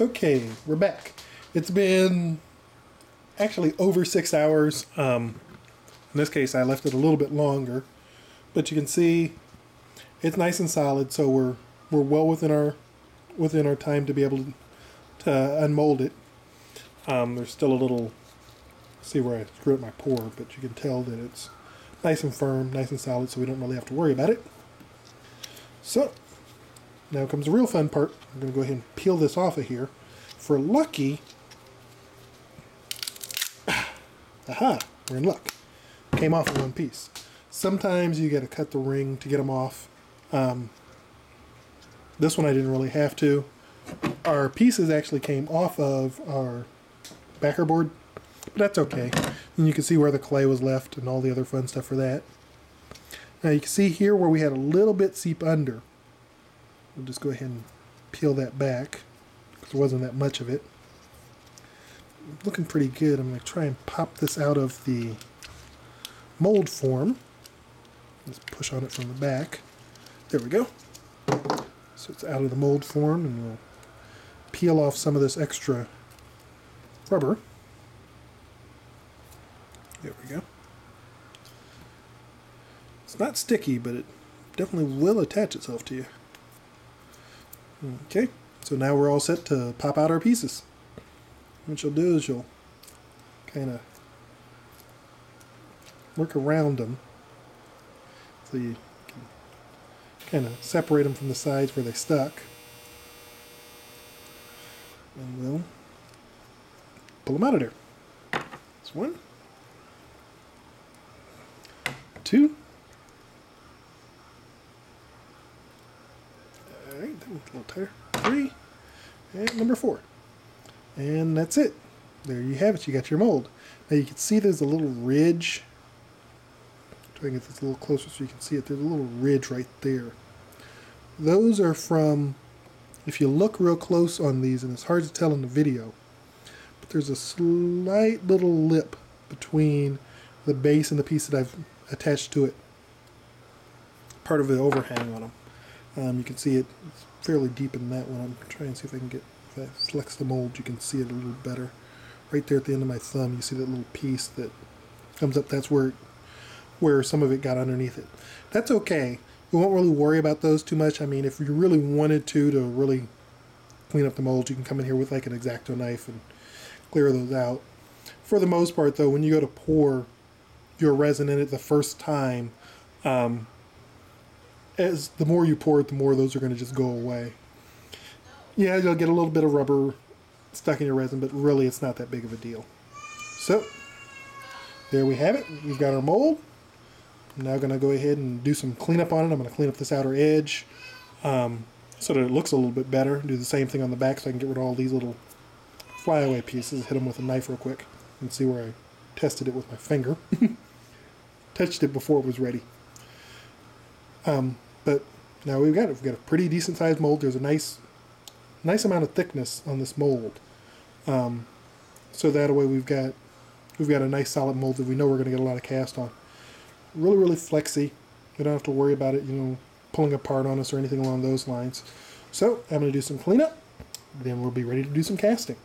Okay, we're back. It's been actually over 6 hours. In this case, I left it a little bit longer, but you can see it's nice and solid. So we're well within our time to be able to unmold it. There's still a little. See where I screwed up my pour, but you can tell that it's nice and firm, nice and solid, so we don't really have to worry about it. So now comes the real fun part. I'm going to go ahead and peel this off of here. For lucky, aha, we're in luck. Came off in one piece. Sometimes you got to cut the ring to get them off. This one I didn't really have to. Our pieces actually came off of our backer board, but that's okay. And you can see where the clay was left and all the other fun stuff for that. Now you can see here where we had a little bit seep under. We'll just go ahead and peel that back because there wasn't that much of it. Looking pretty good. I'm going to try and pop this out of the mold form. Just push on it from the back. There we go. So it's out of the mold form, and we'll peel off some of this extra rubber. There we go. It's not sticky, but it definitely will attach itself to you. Okay, so now we're all set to pop out our pieces. What you'll do is you'll kind of work around them so you can kind of separate them from the sides where they stuck. And we'll pull them out of there. That's one, two. Alright, that one's a little tighter. 3, and number 4. And that's it. There you have it. You got your mold. Now you can see there's a little ridge. Try and get this a little closer so you can see it. There's a little ridge right there. Those are from, if you look real close on these, and it's hard to tell in the video, but there's a slight little lip between the base and the piece that I've attached to it. Part of the overhang on them. You can see it, it's fairly deep in that one. I'm trying to see if I can get, if I flex the mold, you can see it a little better. Right there at the end of my thumb, you see that little piece that comes up. That's where some of it got underneath it. That's okay. We won't really worry about those too much. I mean, if you really wanted to really clean up the mold, you can come in here with like an X-Acto knife and clear those out. For the most part, though, when you go to pour your resin in it the first time, as the more you pour it, the more those are going to just go away. Yeah, you'll get a little bit of rubber stuck in your resin, but really it's not that big of a deal. So, there we have it. We've got our mold. I'm now going to go ahead and do some cleanup on it. I'm going to clean up this outer edge so that it looks a little bit better. Do the same thing on the back so I can get rid of all these little flyaway pieces. Hit them with a knife real quick and see where I tested it with my finger. Touched it before it was ready. But now we've got it. We've got a pretty decent sized mold. There's a nice amount of thickness on this mold. So that way we've got a nice solid mold that we know we're going to get a lot of cast on. Really, really flexy. We don't have to worry about it, pulling apart on us or anything along those lines. So I'm going to do some cleanup. Then we'll be ready to do some casting.